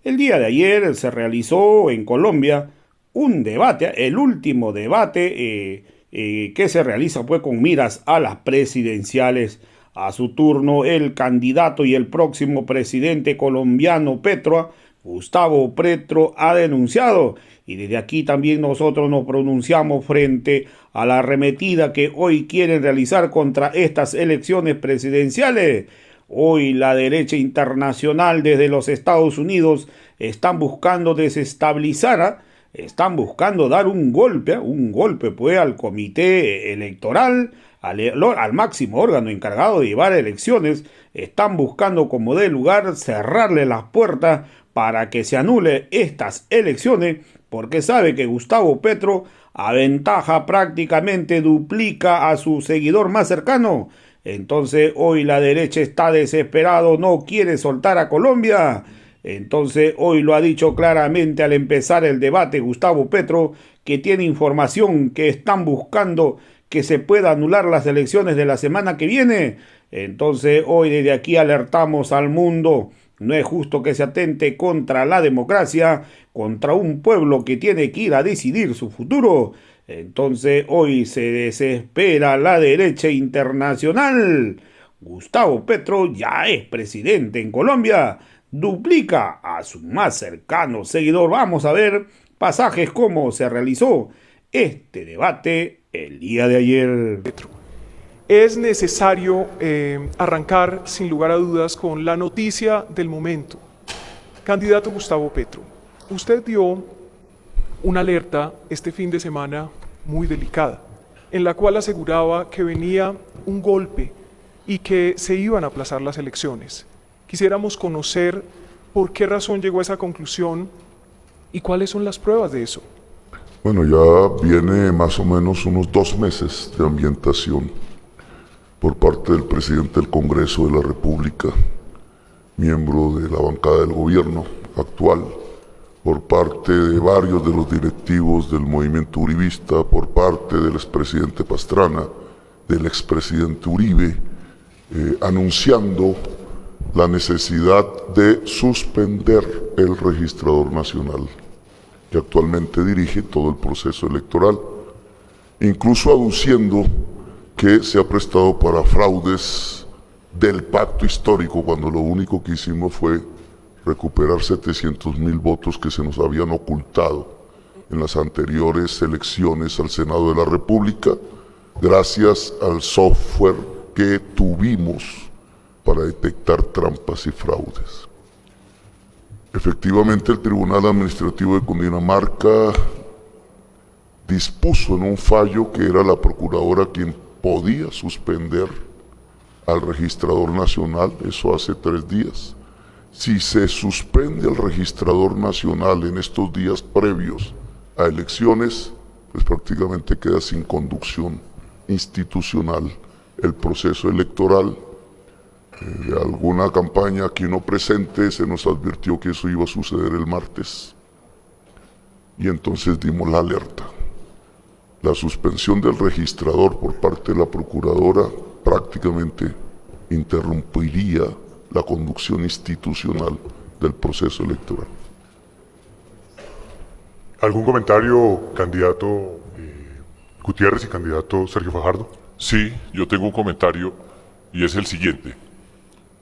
El día de ayer se realizó en Colombia un debate, el último debate que se realiza pues con miras a las presidenciales. A su turno, el candidato y el próximo presidente colombiano Petro, Gustavo Petro, ha denunciado, y desde aquí también nosotros nos pronunciamos frente a la arremetida que hoy quieren realizar contra estas elecciones presidenciales. Hoy la derecha internacional desde los Estados Unidos están buscando desestabilizar, están buscando dar un golpe pues al comité electoral, al máximo órgano encargado de llevar elecciones. Están buscando como de lugar cerrarle las puertas para que se anule estas elecciones, porque sabe que Gustavo Petro aventaja, prácticamente duplica a su seguidor más cercano. Entonces hoy la derecha está desesperado, no quiere soltar a Colombia. Entonces hoy lo ha dicho claramente al empezar el debate Gustavo Petro, que tiene información que están buscando que se pueda anular las elecciones de la semana que viene. Entonces hoy desde aquí alertamos al mundo. No es justo que se atente contra la democracia, contra un pueblo que tiene que ir a decidir su futuro. Entonces hoy se desespera la derecha internacional. Gustavo Petro ya es presidente en Colombia, duplica a su más cercano seguidor. Vamos a ver pasajes cómo se realizó este debate el día de ayer. Es necesario arrancar sin lugar a dudas con la noticia del momento. Candidato Gustavo Petro, usted dio una alerta este fin de semana muy delicada, en la cual aseguraba que venía un golpe y que se iban a aplazar las elecciones. Quisiéramos conocer por qué razón llegó a esa conclusión y cuáles son las pruebas de eso. Bueno, ya viene más o menos unos 2 meses de ambientación por parte del presidente del Congreso de la República, miembro de la bancada del gobierno actual, por parte de varios de los directivos del movimiento uribista, por parte del expresidente Pastrana, del expresidente Uribe, anunciando la necesidad de suspender el registrador nacional, que actualmente dirige todo el proceso electoral, incluso aduciendo que se ha prestado para fraudes del pacto histórico, cuando lo único que hicimos fue recuperar 700.000 votos que se nos habían ocultado en las anteriores elecciones al Senado de la República, gracias al software que tuvimos para detectar trampas y fraudes. Efectivamente, el Tribunal Administrativo de Cundinamarca dispuso en un fallo que era la procuradora quien podía suspender al registrador nacional, eso hace 3 días. Si se suspende al registrador nacional en estos días previos a elecciones, pues prácticamente queda sin conducción institucional el proceso electoral. De alguna campaña aquí no presente se nos advirtió que eso iba a suceder el martes, y entonces dimos la alerta. La suspensión del registrador por parte de la procuradora prácticamente interrumpiría la conducción institucional del proceso electoral. ¿Algún comentario, candidato Gutiérrez y candidato Sergio Fajardo? Sí, yo tengo un comentario y es el siguiente.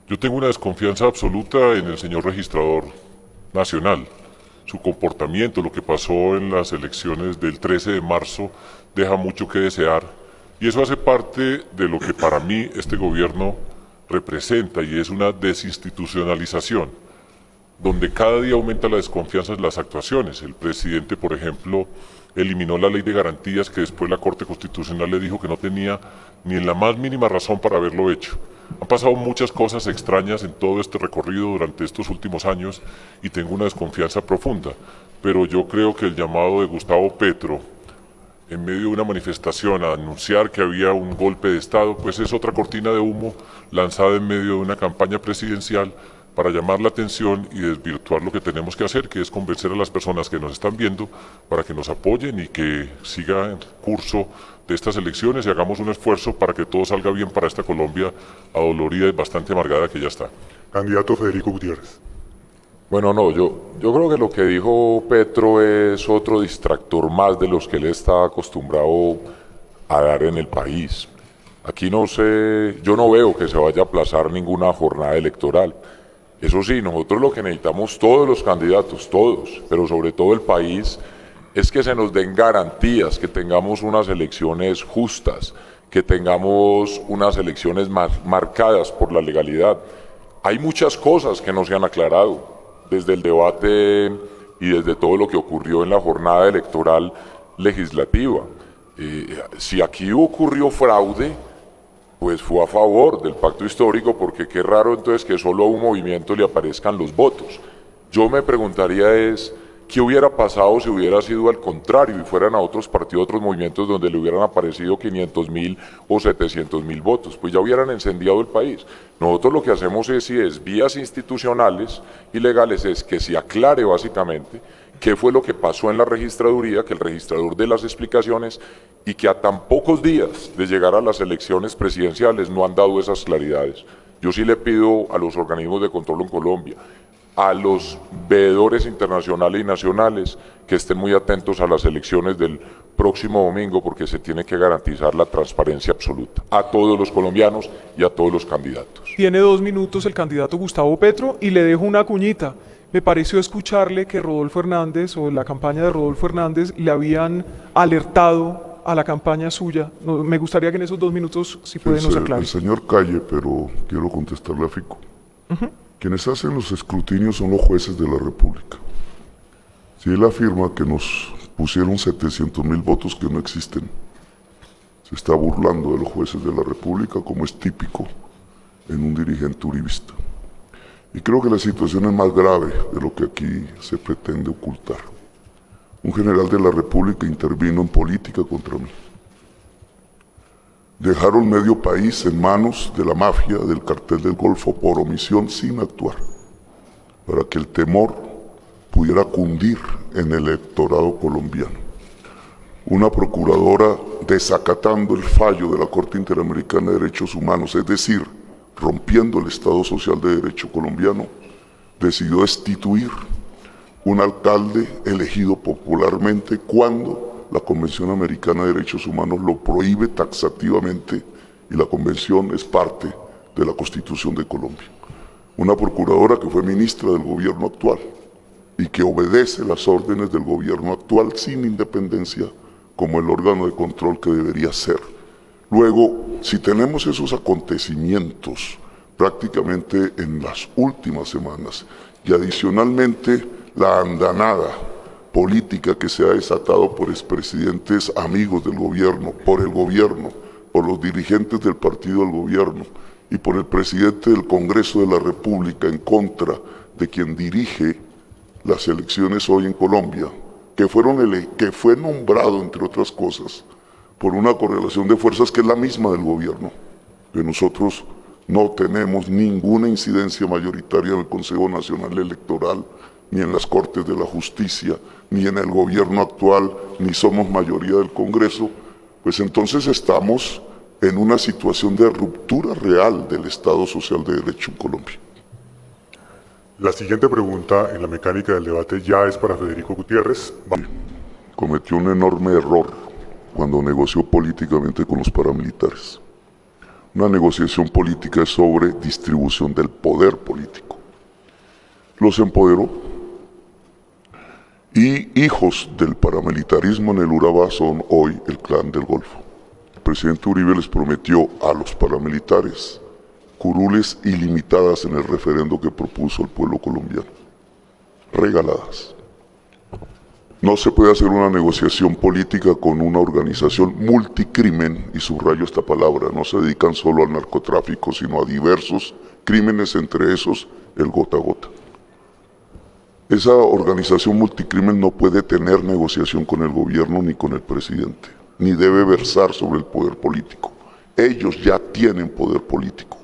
Yo tengo una desconfianza absoluta en el señor registrador nacional. Su comportamiento, lo que pasó en las elecciones del 13 de marzo, deja mucho que desear, y eso hace parte de lo que para mí este gobierno representa, y es una desinstitucionalización, donde cada día aumenta la desconfianza en las actuaciones. El presidente, por ejemplo, eliminó la ley de garantías que después la Corte Constitucional le dijo que no tenía ni en la más mínima razón para haberlo hecho. Han pasado muchas cosas extrañas en todo este recorrido durante estos últimos años y tengo una desconfianza profunda, pero yo creo que el llamado de Gustavo Petro en medio de una manifestación a anunciar que había un golpe de Estado, pues es otra cortina de humo lanzada en medio de una campaña presidencial para llamar la atención y desvirtuar lo que tenemos que hacer, que es convencer a las personas que nos están viendo para que nos apoyen y que siga el curso de estas elecciones y hagamos un esfuerzo para que todo salga bien para esta Colombia adolorida y bastante amargada que ya está. Candidato Federico Gutiérrez. Bueno, no, yo creo que lo que dijo Petro es otro distractor más de los que él está acostumbrado a dar en el país. Aquí no sé, yo no veo que se vaya a aplazar ninguna jornada electoral. Eso sí, nosotros lo que necesitamos, todos los candidatos, todos, pero sobre todo el país, es que se nos den garantías, que tengamos unas elecciones justas, que tengamos unas elecciones marcadas por la legalidad. Hay muchas cosas que no se han aclarado desde el debate y desde todo lo que ocurrió en la jornada electoral legislativa. Si aquí ocurrió fraude, pues fue a favor del pacto histórico, porque qué raro entonces que solo a un movimiento le aparezcan los votos. Yo me preguntaría es, ¿qué hubiera pasado si hubiera sido al contrario y fueran a otros partidos, otros movimientos donde le hubieran aparecido 500.000 o 700.000 votos? Pues ya hubieran encendido el país. Nosotros lo que hacemos es, si es vías institucionales y legales, es que se aclare básicamente qué fue lo que pasó en la registraduría, que el registrador dé las explicaciones y que a tan pocos días de llegar a las elecciones presidenciales no han dado esas claridades. Yo sí le pido a los organismos de control en Colombia, a los veedores internacionales y nacionales, que estén muy atentos a las elecciones del próximo domingo, porque se tiene que garantizar la transparencia absoluta a todos los colombianos y a todos los candidatos. Tiene 2 minutos el candidato Gustavo Petro y le dejo una cuñita. Me pareció escucharle que Rodolfo Hernández o la campaña de Rodolfo Hernández le habían alertado a la campaña suya. Me gustaría que en esos 2 minutos, si puede, nos aclare. El señor calle, pero quiero contestarle a Fico. Quienes hacen los escrutinios son los jueces de la República. Si él afirma que nos pusieron 700.000 votos que no existen, se está burlando de los jueces de la República, como es típico en un dirigente uribista. Y creo que la situación es más grave de lo que aquí se pretende ocultar. Un general de la República intervino en política contra mí. Dejaron medio país en manos de la mafia del cartel del Golfo por omisión, sin actuar, para que el temor pudiera cundir en el electorado colombiano. Una procuradora, desacatando el fallo de la Corte Interamericana de Derechos Humanos, es decir, rompiendo el Estado Social de Derecho colombiano, decidió destituir un alcalde elegido popularmente cuando la Convención Americana de Derechos Humanos lo prohíbe taxativamente, y la Convención es parte de la Constitución de Colombia. Una procuradora que fue ministra del gobierno actual y que obedece las órdenes del gobierno actual sin independencia, como el órgano de control que debería ser. Luego, si tenemos esos acontecimientos prácticamente en las últimas semanas y adicionalmente la andanada política que se ha desatado por expresidentes amigos del gobierno, por el gobierno, por los dirigentes del partido del gobierno y por el presidente del Congreso de la República en contra de quien dirige las elecciones hoy en Colombia, que fue nombrado, entre otras cosas, por una correlación de fuerzas que es la misma del gobierno, que nosotros no tenemos ninguna incidencia mayoritaria en el Consejo Nacional Electoral, ni en las Cortes de la Justicia, ni en el gobierno actual, ni somos mayoría del Congreso, pues entonces estamos en una situación de ruptura real del Estado Social de Derecho en Colombia. La siguiente pregunta en la mecánica del debate ya es para Federico Gutiérrez. Cometió un enorme error cuando negoció políticamente con los paramilitares. Una negociación política es sobre distribución del poder político. Los empoderó, y hijos del paramilitarismo en el Urabá son hoy el Clan del Golfo. El presidente Uribe les prometió a los paramilitares curules ilimitadas en el referendo que propuso el pueblo colombiano, regaladas. No se puede hacer una negociación política con una organización multicrimen, y subrayo esta palabra, no se dedican solo al narcotráfico, sino a diversos crímenes, entre esos el gota a gota. Esa organización multicrimen no puede tener negociación con el gobierno ni con el presidente, ni debe versar sobre el poder político. Ellos ya tienen poder político,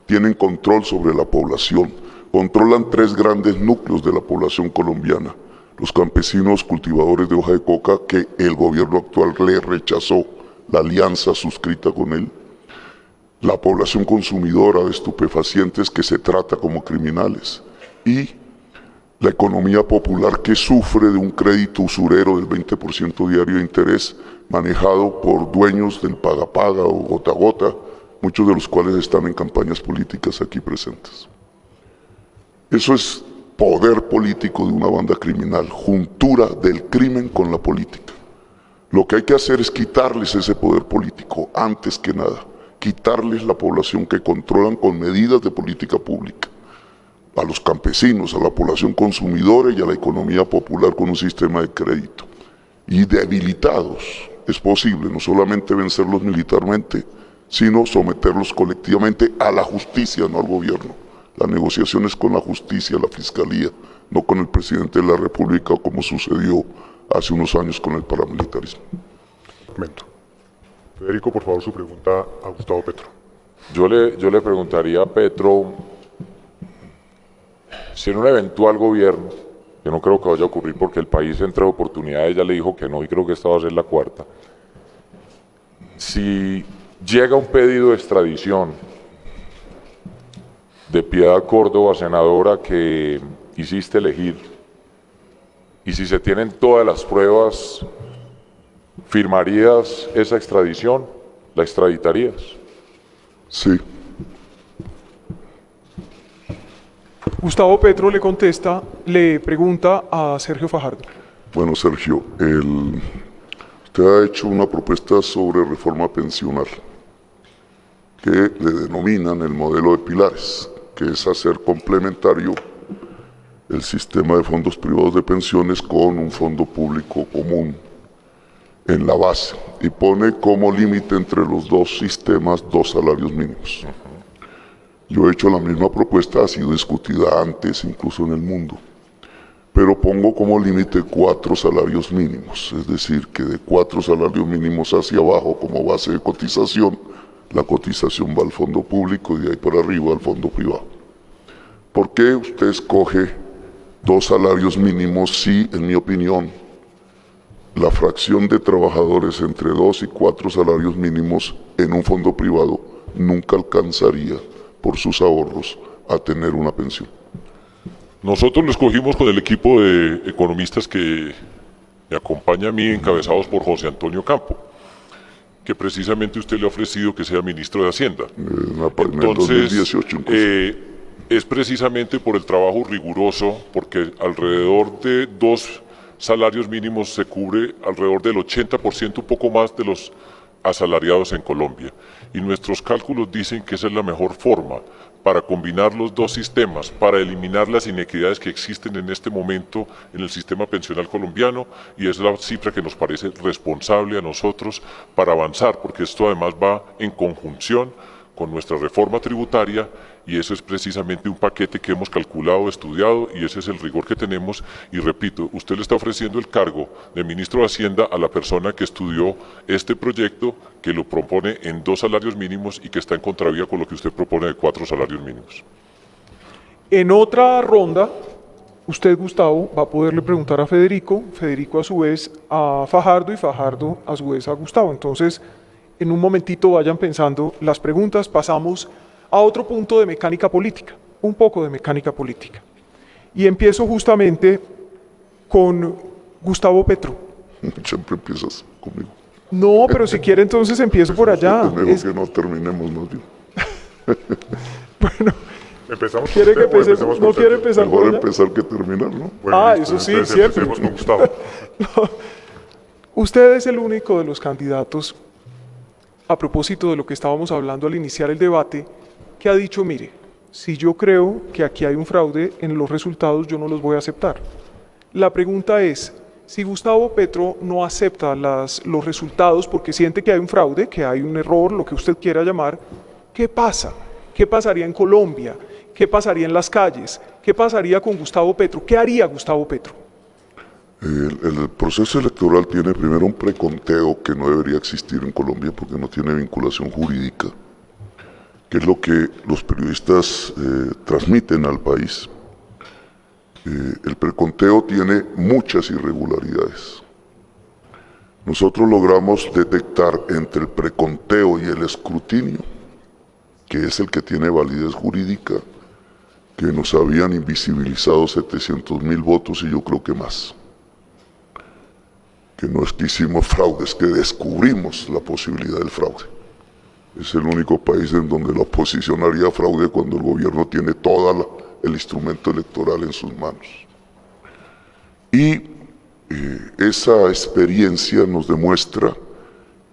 tienen control sobre la población, controlan 3 grandes núcleos de la población colombiana: los campesinos cultivadores de hoja de coca, que el gobierno actual le rechazó la alianza suscrita con él; la población consumidora de estupefacientes, que se trata como criminales; y la economía popular que sufre de un crédito usurero del 20% diario de interés manejado por dueños del paga-paga o gota-gota, muchos de los cuales están en campañas políticas aquí presentes. Eso es poder político de una banda criminal, juntura del crimen con la política. Lo que hay que hacer es quitarles ese poder político, antes que nada, quitarles la población que controlan con medidas de política pública, a los campesinos, a la población consumidora y a la economía popular con un sistema de crédito. Y debilitados, es posible no solamente vencerlos militarmente, sino someterlos colectivamente a la justicia, no al gobierno. La negociación es con la justicia, la fiscalía, no con el presidente de la República, como sucedió hace unos años con el paramilitarismo. Momento. Federico, por favor, su pregunta a Gustavo Petro. Yo le preguntaría a Petro si en un eventual gobierno, que no creo que vaya a ocurrir porque el país entre oportunidades ya le dijo que no y creo que esta va a ser la cuarta, si llega un pedido de extradición de Piedad Córdoba, senadora que hiciste elegir, y si se tienen todas las pruebas, ¿firmarías esa extradición? ¿La extraditarías? Sí. Gustavo Petro le contesta, le pregunta a Sergio Fajardo. Bueno, Sergio, usted ha hecho una propuesta sobre reforma pensional que le denominan el modelo de pilares, que es hacer complementario el sistema de fondos privados de pensiones con un fondo público común en la base y pone como límite entre los dos sistemas 2 salarios mínimos. Yo he hecho la misma propuesta, ha sido discutida antes incluso en el mundo, pero pongo como límite 4 salarios mínimos, es decir, que de 4 salarios mínimos hacia abajo como base de cotización, la cotización va al fondo público y de ahí para arriba al fondo privado. ¿Por qué usted escoge 2 salarios mínimos si, en mi opinión, la fracción de trabajadores entre 2 y 4 salarios mínimos en un fondo privado nunca alcanzaría por sus ahorros a tener una pensión? Nosotros lo escogimos con el equipo de economistas que me acompaña a mí, encabezados por José Antonio Campo, que precisamente usted le ha ofrecido que sea ministro de Hacienda. En el 2018 incluso. Es precisamente por el trabajo riguroso, porque alrededor de 2 salarios mínimos se cubre alrededor del 80%, un poco más de los asalariados en Colombia. Y nuestros cálculos dicen que esa es la mejor forma para combinar los dos sistemas, para eliminar las inequidades que existen en este momento en el sistema pensional colombiano, y es la cifra que nos parece responsable a nosotros para avanzar, porque esto además va en conjunción con nuestra reforma tributaria, y eso es precisamente un paquete que hemos calculado, estudiado, y ese es el rigor que tenemos. Y repito, usted le está ofreciendo el cargo de ministro de Hacienda a la persona que estudió este proyecto, que lo propone en 2 salarios mínimos y que está en contravía con lo que usted propone de 4 salarios mínimos. En otra ronda, usted, Gustavo, va a poderle preguntar a Federico, Federico a su vez a Fajardo y Fajardo a su vez a Gustavo. Entonces, en un momentito vayan pensando las preguntas, pasamos a otro punto de mecánica política, un poco de mecánica política. Y empiezo justamente con Gustavo Petro. Siempre empiezas conmigo. No, pero si quiere entonces empiezo por allá. Mejor que no terminemos más bien. Bueno, ¿Empezamos ¿quiere que con usted o empecemos? ¿No usted? quiere empezar por Mejor allá? empezar que terminar, ¿no? Bueno, listo, eso sí, entonces siempre. empecemos con Gustavo. Usted es el único de los candidatos, a propósito de lo que estábamos hablando al iniciar el debate, que ha dicho, mire, si yo creo que aquí hay un fraude en los resultados, yo no los voy a aceptar. La pregunta es, si Gustavo Petro no acepta los resultados porque siente que hay un fraude, que hay un error, lo que usted quiera llamar, ¿qué pasa? ¿Qué pasaría en Colombia? ¿Qué pasaría en las calles? ¿Qué pasaría con Gustavo Petro? ¿Qué haría Gustavo Petro? El proceso electoral tiene primero un preconteo que no debería existir en Colombia porque no tiene vinculación jurídica, que es lo que los periodistas transmiten al país. El preconteo tiene muchas irregularidades. Nosotros logramos detectar entre el preconteo y el escrutinio, que es el que tiene validez jurídica, que nos habían invisibilizado 700.000 votos y yo creo que más. Que no es que hicimos fraude, es que descubrimos la posibilidad del fraude. Es el único país en donde la oposición haría fraude cuando el gobierno tiene todo el instrumento electoral en sus manos. Y esa experiencia nos demuestra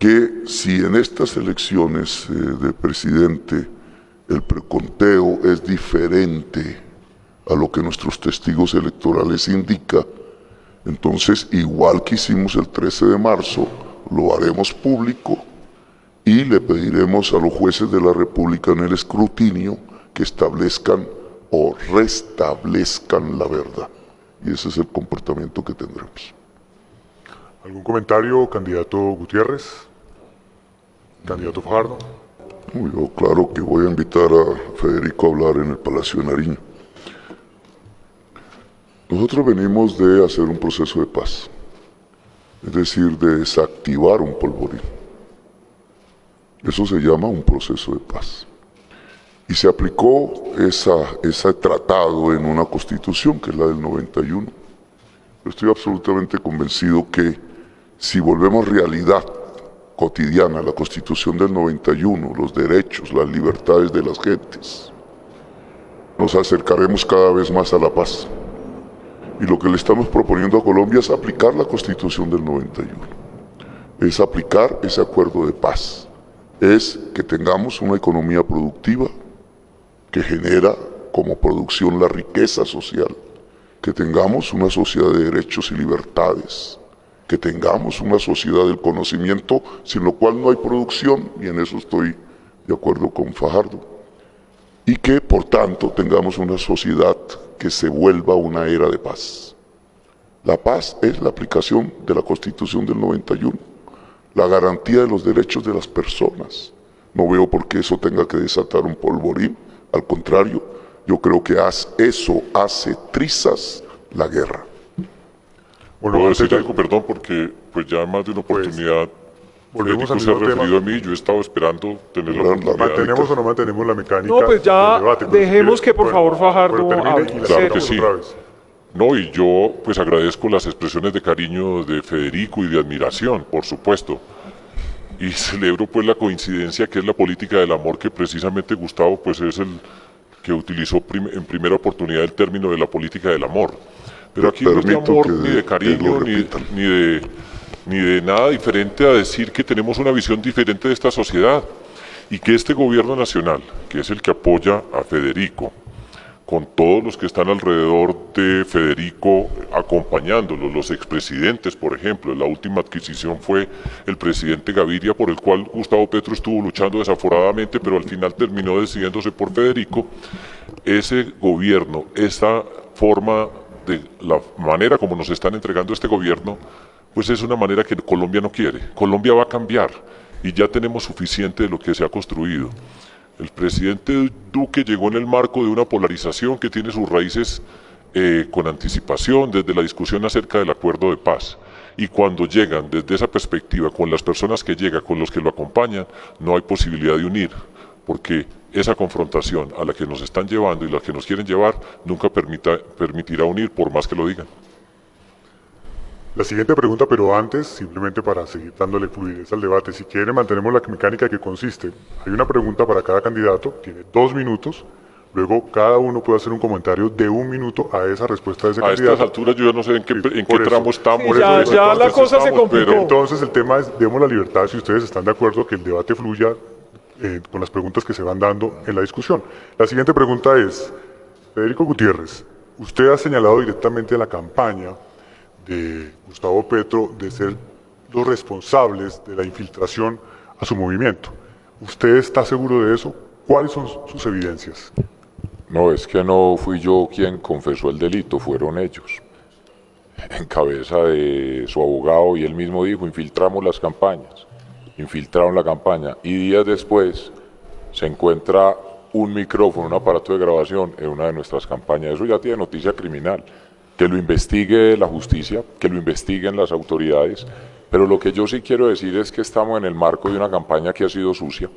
que si en estas elecciones de presidente el preconteo es diferente a lo que nuestros testigos electorales indican, entonces igual que hicimos el 13 de marzo, lo haremos público y le pediremos a los jueces de la República en el escrutinio que establezcan o restablezcan la verdad. Y ese es el comportamiento que tendremos. ¿Algún comentario, candidato Gutiérrez? ¿Candidato Fajardo? Yo claro que voy a invitar a Federico a hablar en el Palacio de Nariño. Nosotros venimos de hacer un proceso de paz, es decir, de desactivar un polvorín. Eso se llama un proceso de paz. Y se aplicó ese tratado en una constitución, que es la del 91. Yo estoy absolutamente convencido que si volvemos realidad cotidiana la constitución del 91, los derechos, las libertades de las gentes, nos acercaremos cada vez más a la paz. Y lo que le estamos proponiendo a Colombia es aplicar la constitución del 91. Es aplicar ese acuerdo de paz. Es que tengamos una economía productiva que genera como producción la riqueza social, que tengamos una sociedad de derechos y libertades, que tengamos una sociedad del conocimiento, sin lo cual no hay producción, y en eso estoy de acuerdo con Fajardo, y que por tanto tengamos una sociedad que se vuelva una era de paz. La paz es la aplicación de la Constitución del 91, la garantía de los derechos de las personas. No veo por qué eso tenga que desatar un polvorín. Al contrario, yo creo que eso hace trizas la guerra. Bueno, puedo decir algo, perdón, porque pues ya más de una oportunidad volvemos al se ha mismo referido tema. a mí, yo he estado esperando tener la oportunidad. ¿Mantenemos o no mantenemos la mecánica? No, pues ya del debate? dejemos que por favor Fajardo termine hable. y la Claro que sacamos sí. otra vez. No, y yo pues agradezco las expresiones de cariño de Federico y de admiración, por supuesto. Y celebro pues la coincidencia que es la política del amor, que precisamente Gustavo pues es el que utilizó en primera oportunidad el término de la política del amor. Pero aquí no es de amor, ni de cariño, ni de nada diferente a decir que tenemos una visión diferente de esta sociedad y que este gobierno nacional, que es el que apoya a Federico, con todos los que están alrededor de Federico acompañándolo, los expresidentes, por ejemplo, la última adquisición fue el presidente Gaviria, por el cual Gustavo Petro estuvo luchando desaforadamente, pero al final terminó decidiéndose por Federico. Ese gobierno, esa forma de la manera como nos están entregando este gobierno, pues es una manera que Colombia no quiere. Colombia va a cambiar y ya tenemos suficiente de lo que se ha construido. El presidente Duque llegó en el marco de una polarización que tiene sus raíces con anticipación desde la discusión acerca del acuerdo de paz. Y cuando llegan desde esa perspectiva, con las personas que llegan, con los que lo acompañan, no hay posibilidad de unir, porque esa confrontación a la que nos están llevando y la que nos quieren llevar nunca permitirá unir, por más que lo digan. La siguiente pregunta, pero antes, simplemente para seguir dándole fluidez al debate, si quiere mantenemos la mecánica que consiste. Hay una pregunta para cada candidato, tiene 2 minutos, luego cada uno puede hacer un comentario de 1 minuto a esa respuesta de ese candidato. A estas alturas yo ya no sé en qué tramo estamos. Sí, ya la cosa se complicó. Entonces el tema es, demos la libertad, si ustedes están de acuerdo, que el debate fluya con las preguntas que se van dando en la discusión. La siguiente pregunta es, Federico Gutiérrez, usted ha señalado directamente en la campaña de Gustavo Petro de ser los responsables de la infiltración a su movimiento. ¿Usted está seguro de eso? ¿Cuáles son sus evidencias? No, es que no fui yo quien confesó el delito, fueron ellos. En cabeza de su abogado, y él mismo dijo, infiltramos las campañas. Infiltraron la campaña y días después se encuentra un micrófono, un aparato de grabación en una de nuestras campañas. Eso ya tiene noticia criminal. Que lo investigue la justicia, que lo investiguen las autoridades, pero lo que yo sí quiero decir es que estamos en el marco de una campaña que ha sido sucia,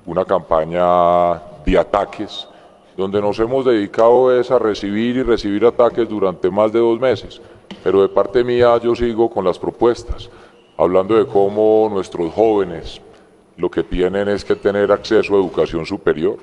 una campaña de ataques donde nos hemos dedicado es a recibir y recibir ataques durante más de 2 meses, pero de parte mía yo sigo con las propuestas, hablando de cómo nuestros jóvenes lo que tienen es que tener acceso a educación superior,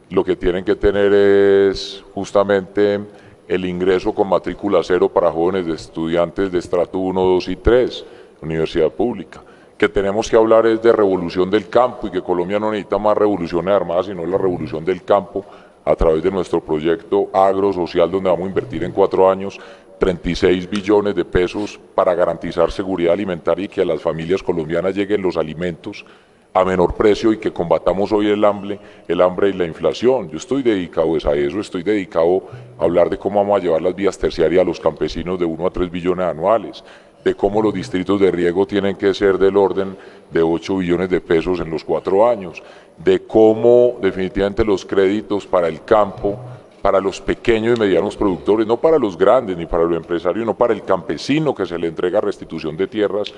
lo que tienen que tener es justamente el ingreso con matrícula cero para jóvenes de estudiantes de estrato 1, 2 y 3, universidad pública. Que tenemos que hablar es de revolución del campo y que Colombia no necesita más revoluciones armadas, sino la revolución del campo a través de nuestro proyecto agrosocial, donde vamos a invertir en 4 años 36 billones de pesos para garantizar seguridad alimentaria y que a las familias colombianas lleguen los alimentos a menor precio y que combatamos hoy el hambre y la inflación. Yo estoy dedicado a eso, estoy dedicado a hablar de cómo vamos a llevar las vías terciarias a los campesinos de 1 a 3 billones anuales, de cómo los distritos de riego tienen que ser del orden de 8 billones de pesos en los 4 años, de cómo definitivamente los créditos para el campo, para los pequeños y medianos productores, no para los grandes ni para los empresarios, no para el campesino que se le entrega restitución de tierras,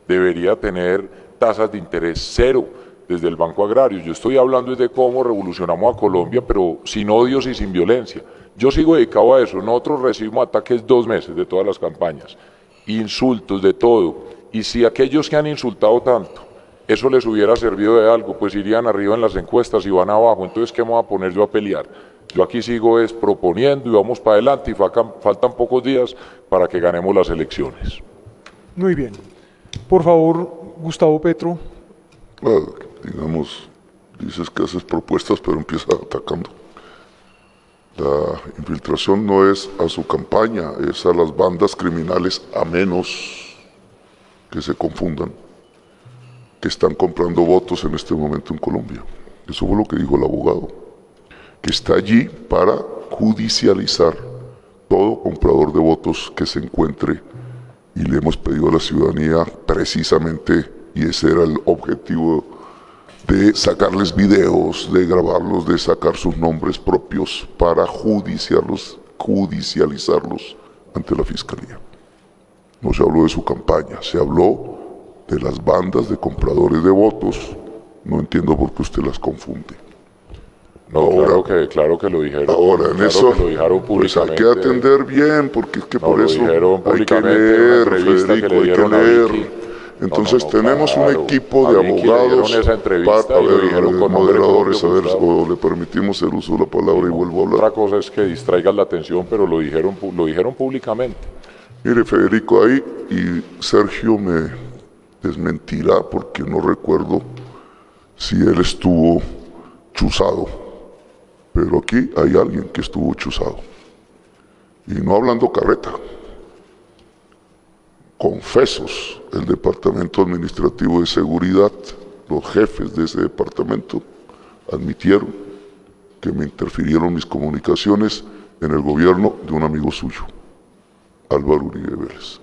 debería tener tasas de interés cero desde el Banco Agrario. Yo estoy hablando de cómo revolucionamos a Colombia, pero sin odios y sin violencia. Yo sigo dedicado a eso. Nosotros recibimos ataques 2 meses de todas las campañas, insultos, de todo. Y si aquellos que han insultado tanto, eso les hubiera servido de algo, pues irían arriba en las encuestas y van abajo. Entonces, ¿qué me voy a poner yo a pelear? Yo aquí sigo es proponiendo y vamos para adelante y faltan pocos días para que ganemos las elecciones. Muy bien. Por favor, Gustavo Petro. Digamos, dices que haces propuestas, pero empiezas atacando. La infiltración no es a su campaña, es a las bandas criminales, a menos que se confundan, que están comprando votos en este momento en Colombia. Eso fue lo que dijo el abogado, que está allí para judicializar todo comprador de votos que se encuentre, y le hemos pedido a la ciudadanía precisamente, y ese era el objetivo, de sacarles videos, de grabarlos, de sacar sus nombres propios para judicializarlos ante la Fiscalía. No se habló de su campaña, se habló de las bandas de compradores de votos. No entiendo por qué usted las confunde. No, ahora, claro que lo dijeron. Ahora, en claro eso, que lo dijeron pues hay públicamente. que atender bien, porque es que No, por lo eso dijeron hay que públicamente en una leer, entrevista que Federico, le hay que dieron a leer. Vicky. Entonces tenemos claro, un equipo a de Vicky le abogados, dieron esa entrevista y lo dijeron con nombre moderadores, propio, a ver, Gustavo. o le permitimos el uso de la palabra y vuelvo a hablar. Otra cosa es que distraigas la atención, pero lo dijeron públicamente. Mire, Federico, ahí, y Sergio me desmentirá porque no recuerdo si él estuvo chuzado, pero aquí hay alguien que estuvo chuzado. Y no hablando carreta. Confesos, el Departamento Administrativo de Seguridad, los jefes de ese departamento, admitieron que me interfirieron mis comunicaciones en el gobierno de un amigo suyo, Álvaro Uribe Vélez.